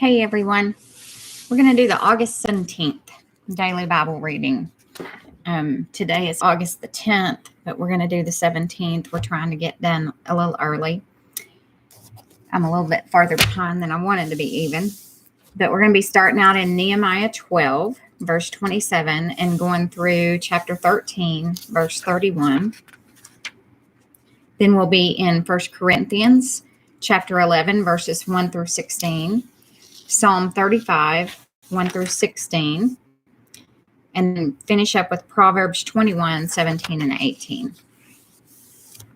Hey everyone, we're going to do the August 17th daily Bible reading. Today is August the 10th, but we're going to do the 17th. We're trying to get done a little early. I'm a little bit farther behind than I wanted to be even, but we're going to be starting out in Nehemiah 12, verse 27, and going through chapter 13, verse 31. Then we'll be in 1 Corinthians chapter 11, verses 1 through 16. Psalm 35, 1 through 16, and then finish up with Proverbs 21, 17, and 18.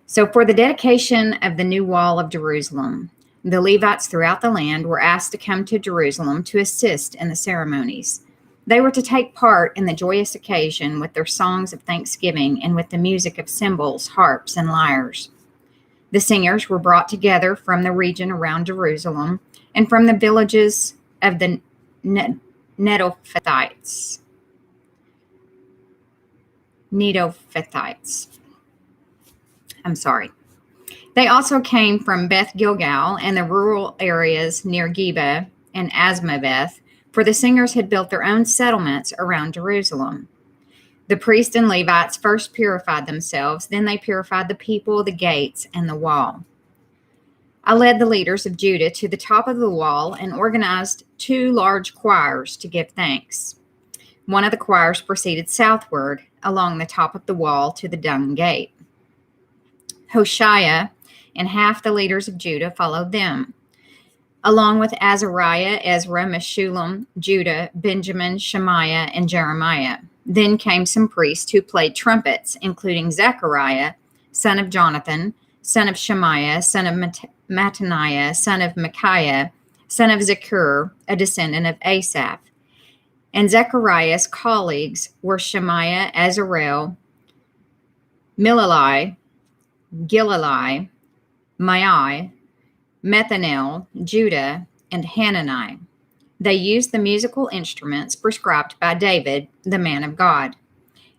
So for the dedication of the new wall of Jerusalem, the Levites throughout the land were asked to come to Jerusalem to assist in the ceremonies. They were to take part in the joyous occasion with their songs of thanksgiving and with the music of cymbals, harps, and lyres. The singers were brought together from the region around Jerusalem and from the villages of the Netophathites. They also came from Beth Gilgal and the rural areas near Geba and Asmaveth, for the singers had built their own settlements around Jerusalem. The priests and Levites first purified themselves, then they purified the people, the gates, and the wall. I led the leaders of Judah to the top of the wall and organized 2 large choirs to give thanks. One of the choirs proceeded southward along the top of the wall to the dung gate. Hoshea and half the leaders of Judah followed them, along with Azariah, Ezra, Meshullam, Judah, Benjamin, Shemaiah, and Jeremiah. Then came some priests who played trumpets, including Zechariah, son of Jonathan, son of Shemaiah, son of Mattaniah, son of Micaiah, son of Zakur, a descendant of Asaph. And Zechariah's colleagues were Shemaiah, Azarel, Milalai, Gilalai, Maai, Methanel, Judah, and Hanani. They used the musical instruments prescribed by David, the man of God.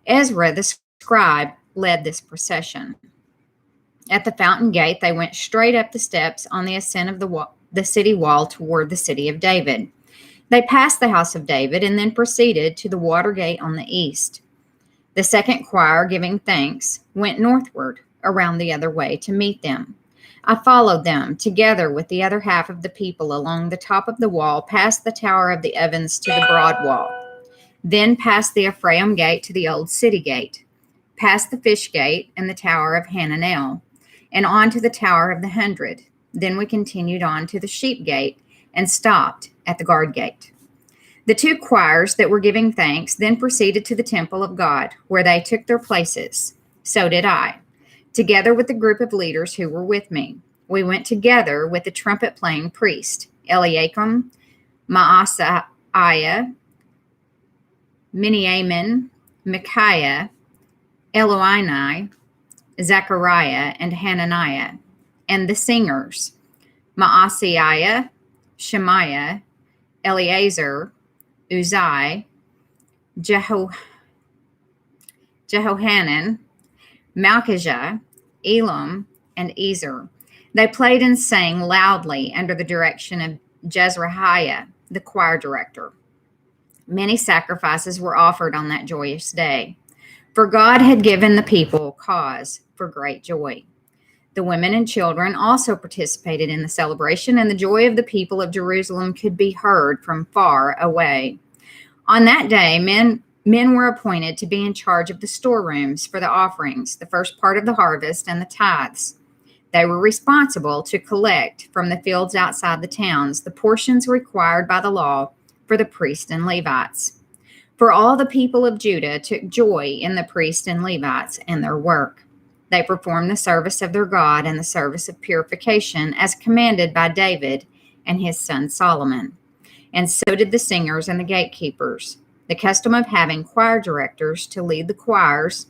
Ezra, the scribe, led this procession. At the fountain gate, they went straight up the steps on the ascent of the city wall toward the city of David. They passed the house of David and then proceeded to the water gate on the east. The second choir, giving thanks, went northward around the other way to meet them. I followed them, together with the other half of the people, along the top of the wall, past the Tower of the Ovens to the broad wall, then past the Ephraim gate to the old city gate, past the fish gate and the Tower of Hananel, and on to the Tower of the 100. Then we continued on to the sheep gate and stopped at the guard gate. The 2 choirs that were giving thanks then proceeded to the temple of God, where they took their places. So did I, together with the group of leaders who were with me. We went together with the trumpet-playing priest, Eliakim, Maaseiah, Miniamin, Micaiah, Eloini, Zechariah, and Hananiah, and the singers, Maaseiah, Shemaiah, Eleazar, Uzai, Jehohanan, Malchijah, Elam, and Ezer. They played and sang loudly under the direction of Jezrahiah, the choir director. Many sacrifices were offered on that joyous day, for God had given the people cause for great joy. The women and children also participated in the celebration, and the joy of the people of Jerusalem could be heard from far away. On that day, men were appointed to be in charge of the storerooms for the offerings, the first part of the harvest, and the tithes. They were responsible to collect from the fields outside the towns the portions required by the law for the priests and Levites. For all the people of Judah took joy in the priests and Levites and their work. They performed the service of their God and the service of purification as commanded by David and his son Solomon. And so did the singers and the gatekeepers. The custom of having choir directors to lead the choirs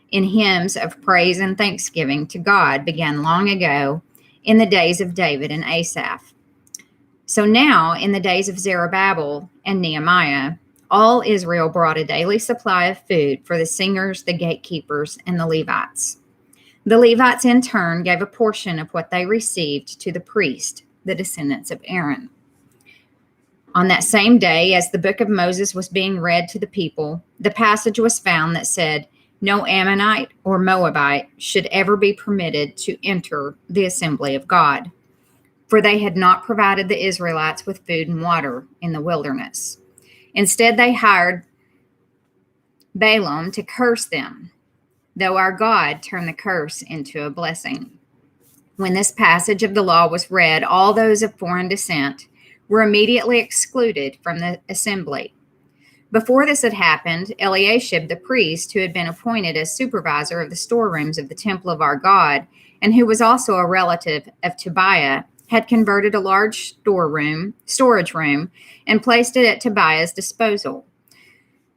in hymns of praise and thanksgiving to God began long ago in the days of David and Asaph. So now, in the days of Zerubbabel and Nehemiah, all Israel brought a daily supply of food for the singers, the gatekeepers, and the Levites. The Levites in turn gave a portion of what they received to the priest, the descendants of Aaron. On that same day, as the book of Moses was being read to the people, the passage was found that said, "No Ammonite or Moabite should ever be permitted to enter the assembly of God, for they had not provided the Israelites with food and water in the wilderness. Instead, they hired Balaam to curse them, though our God turned the curse into a blessing." When this passage of the law was read, all those of foreign descent were immediately excluded from the assembly. Before this had happened, Eliashib the priest, who had been appointed as supervisor of the storerooms of the temple of our God, and who was also a relative of Tobiah, had converted a large storage room, and placed it at Tobiah's disposal.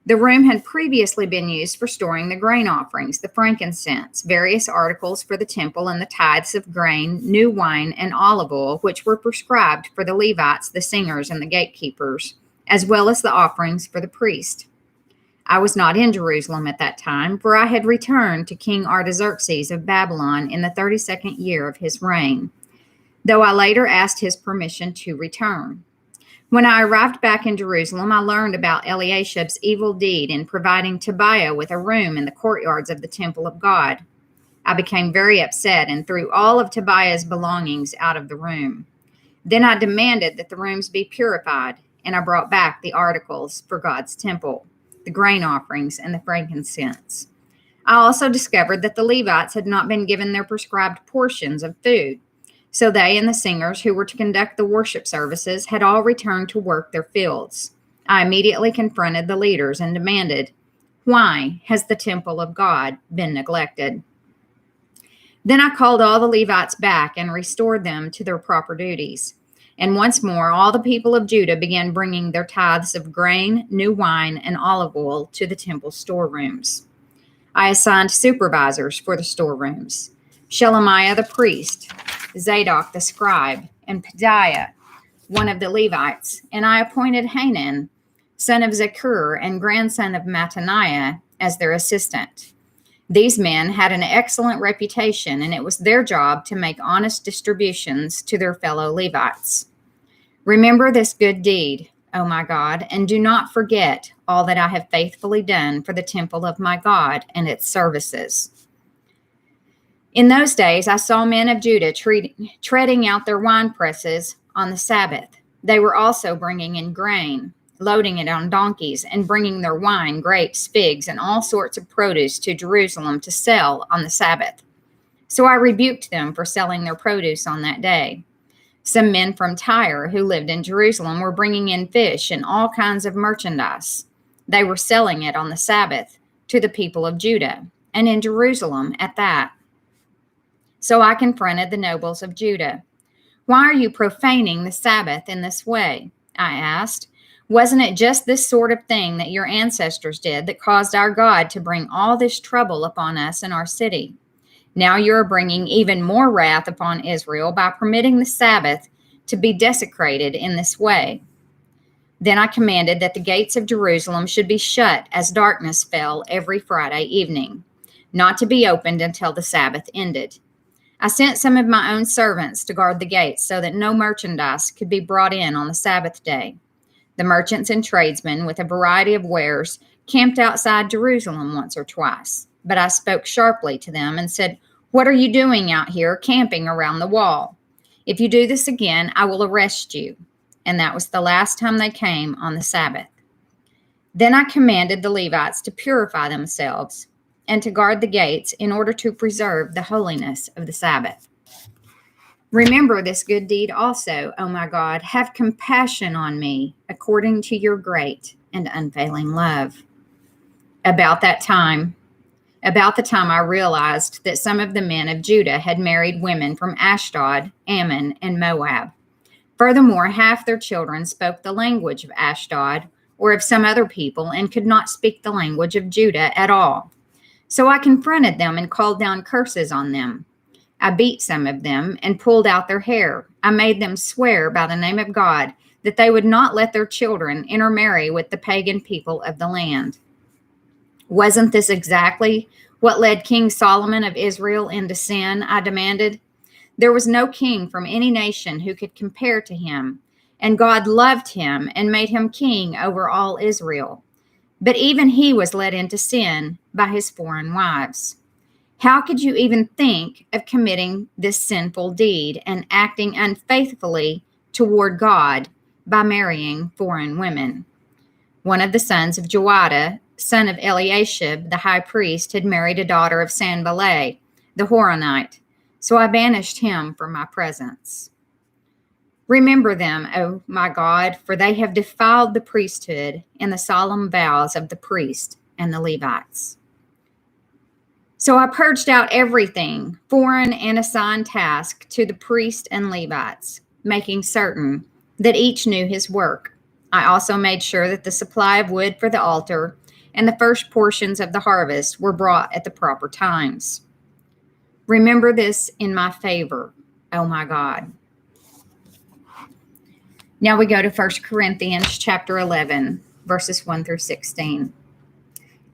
The room had previously been used for storing the grain offerings, the frankincense, various articles for the temple, and the tithes of grain, new wine, and olive oil, which were prescribed for the Levites, the singers, and the gatekeepers, as well as the offerings for the priest. I was not in Jerusalem at that time, for I had returned to King Artaxerxes of Babylon in the 32nd year of his reign, though I later asked his permission to return. When I arrived back in Jerusalem, I learned about Eliashib's evil deed in providing Tobiah with a room in the courtyards of the temple of God. I became very upset and threw all of Tobiah's belongings out of the room. Then I demanded that the rooms be purified, and I brought back the articles for God's temple, the grain offerings, and the frankincense. I also discovered that the Levites had not been given their prescribed portions of food. So they and the singers who were to conduct the worship services had all returned to work their fields. I immediately confronted the leaders and demanded, "Why has the temple of God been neglected?" Then I called all the Levites back and restored them to their proper duties. And once more, all the people of Judah began bringing their tithes of grain, new wine, and olive oil to the temple storerooms. I assigned supervisors for the storerooms: Shelemiah the priest, Zadok the scribe, and Pedaiah, one of the Levites, and I appointed Hanan, son of Zakur and grandson of Mattaniah, as their assistant. These men had an excellent reputation, and it was their job to make honest distributions to their fellow Levites. Remember this good deed, O my God, and do not forget all that I have faithfully done for the temple of my God and its services. In those days, I saw men of Judah treading out their wine presses on the Sabbath. They were also bringing in grain, loading it on donkeys, and bringing their wine, grapes, figs, and all sorts of produce to Jerusalem to sell on the Sabbath. So I rebuked them for selling their produce on that day. Some men from Tyre who lived in Jerusalem were bringing in fish and all kinds of merchandise. They were selling it on the Sabbath to the people of Judah, and in Jerusalem at that. So I confronted the nobles of Judah. "Why are you profaning the Sabbath in this way?" I asked. "Wasn't it just this sort of thing that your ancestors did that caused our God to bring all this trouble upon us and our city? Now you are bringing even more wrath upon Israel by permitting the Sabbath to be desecrated in this way." Then I commanded that the gates of Jerusalem should be shut as darkness fell every Friday evening, not to be opened until the Sabbath ended. I sent some of my own servants to guard the gates so that no merchandise could be brought in on the Sabbath day. The merchants and tradesmen with a variety of wares camped outside Jerusalem once or twice, but I spoke sharply to them and said, "What are you doing out here camping around the wall? If you do this again, I will arrest you." And that was the last time they came on the Sabbath. Then I commanded the Levites to purify themselves and to guard the gates in order to preserve the holiness of the Sabbath. Remember this good deed also, O my God. Have compassion on me according to your great and unfailing love. About the time I realized that some of the men of Judah had married women from Ashdod, Ammon, and Moab. Furthermore, half their children spoke the language of Ashdod or of some other people and could not speak the language of Judah at all. So I confronted them and called down curses on them. I beat some of them and pulled out their hair. I made them swear by the name of God that they would not let their children intermarry with the pagan people of the land. Wasn't this exactly what led King Solomon of Israel into sin? I demanded. There was no king from any nation who could compare to him, and God loved him and made him king over all Israel. But even he was led into sin by his foreign wives. How could you even think of committing this sinful deed and acting unfaithfully toward God by marrying foreign women? One of the sons of Joiada, son of Eliashib, the high priest, had married a daughter of Sanballat, the Horonite, so I banished him from my presence. Remember them, O my God, for they have defiled the priesthood and the solemn vows of the priest and the Levites. So I purged out everything, foreign and assigned task, to the priest and Levites, making certain that each knew his work. I also made sure that the supply of wood for the altar and the first portions of the harvest were brought at the proper times. Remember this in my favor, O my God. Now we go to 1 Corinthians chapter 11, verses 1 through 16.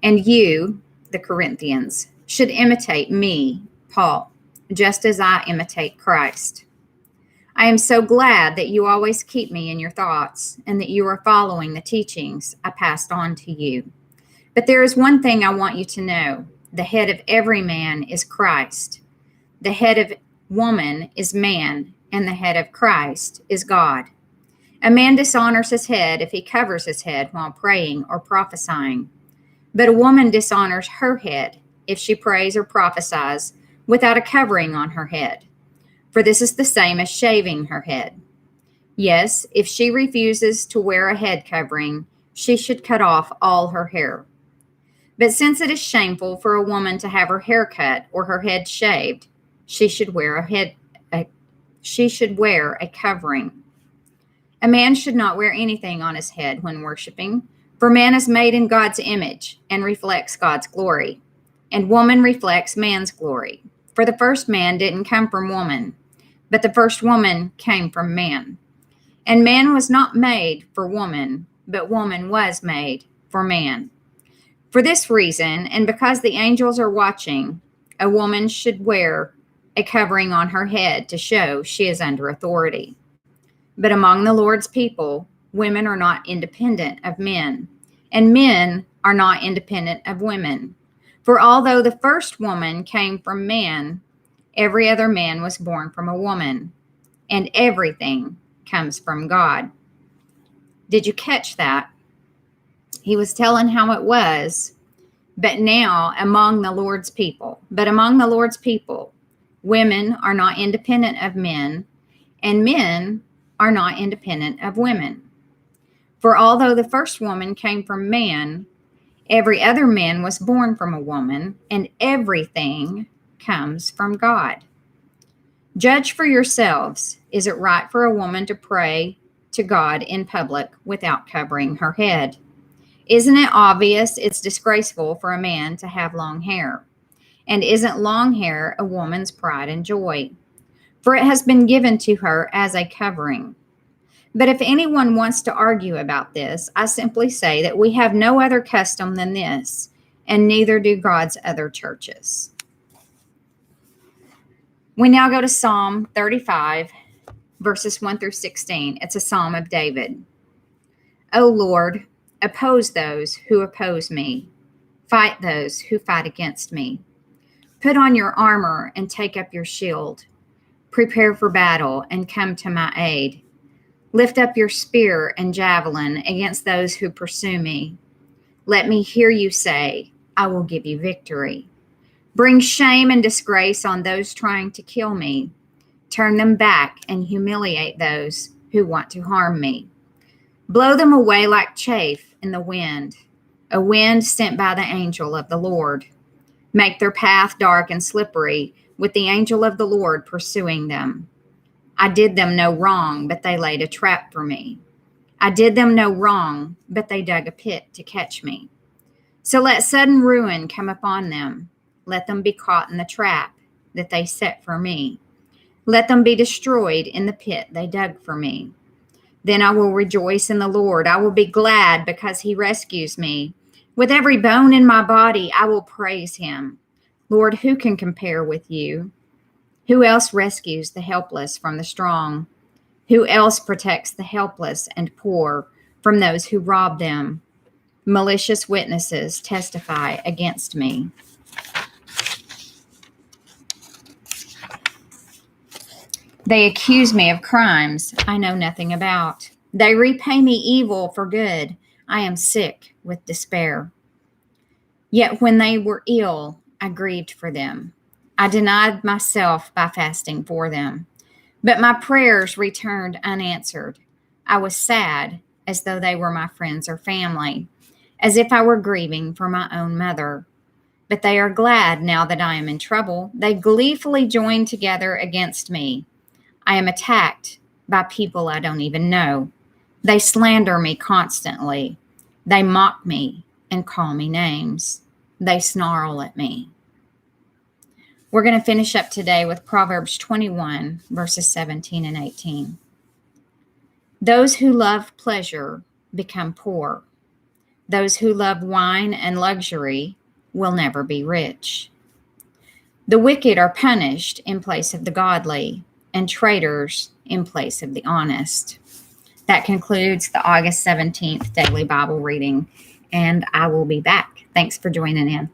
And you, the Corinthians, should imitate me, Paul, just as I imitate Christ. I am so glad that you always keep me in your thoughts and that you are following the teachings I passed on to you. But there is one thing I want you to know. The head of every man is Christ. The head of woman is man, and the head of Christ is God. A man dishonors his head if he covers his head while praying or prophesying. But a woman dishonors her head if she prays or prophesies without a covering on her head. For this is the same as shaving her head. Yes, if she refuses to wear a head covering, she should cut off all her hair. But since it is shameful for a woman to have her hair cut or her head shaved, she should wear a covering. A man should not wear anything on his head when worshiping, for man is made in God's image and reflects God's glory, and woman reflects man's glory. For the first man didn't come from woman, but the first woman came from man. And man was not made for woman, but woman was made for man. For this reason, and because the angels are watching, a woman should wear a covering on her head to show she is under authority. But among the Lord's people, women are not independent of men, and men are not independent of women. For although the first woman came from man, every other man was born from a woman, and everything comes from God. Did you catch that? He was telling how it was, but now among the Lord's people. But among the Lord's people, women are not independent of men, and men are not independent of women. For although the first woman came from man, every other man was born from a woman, and everything comes from God. Judge for yourselves. Is it right for a woman to pray to God in public without covering her head? Isn't it obvious it's disgraceful for a man to have long hair? And isn't long hair a woman's pride and joy? For it has been given to her as a covering. But if anyone wants to argue about this, I simply say that we have no other custom than this, and neither do God's other churches. We now go to Psalm 35, verses 1 through 16. It's a psalm of David. O Lord, oppose those who oppose me. Fight those who fight against me. Put on your armor and take up your shield. Prepare for battle and come to my aid. Lift up your spear and javelin against those who pursue me. Let me hear you say, I will give you victory. Bring shame and disgrace on those trying to kill me. Turn them back and humiliate those who want to harm me. Blow them away like chaff in the wind, a wind sent by the angel of the Lord. Make their path dark and slippery, with the angel of the Lord pursuing them. I did them no wrong, but they laid a trap for me. I did them no wrong, but they dug a pit to catch me. So let sudden ruin come upon them. Let them be caught in the trap that they set for me. Let them be destroyed in the pit they dug for me. Then I will rejoice in the Lord. I will be glad because he rescues me. With every bone in my body, I will praise him. Lord, who can compare with you? Who else rescues the helpless from the strong? Who else protects the helpless and poor from those who rob them? Malicious witnesses testify against me. They accuse me of crimes I know nothing about. They repay me evil for good. I am sick with despair. Yet when they were ill, I grieved for them. I denied myself by fasting for them. But my prayers returned unanswered. I was sad, as though they were my friends or family, as if I were grieving for my own mother. But they are glad now that I am in trouble. They gleefully join together against me. I am attacked by people I don't even know. They slander me constantly. They mock me and call me names. They snarl at me. We're going to finish up today with Proverbs 21, verses 17 and 18. Those who love pleasure become poor. Those who love wine and luxury will never be rich. The wicked are punished in place of the godly, and traitors in place of the honest. That concludes the August 17th daily Bible reading, and I will be back. Thanks for joining in.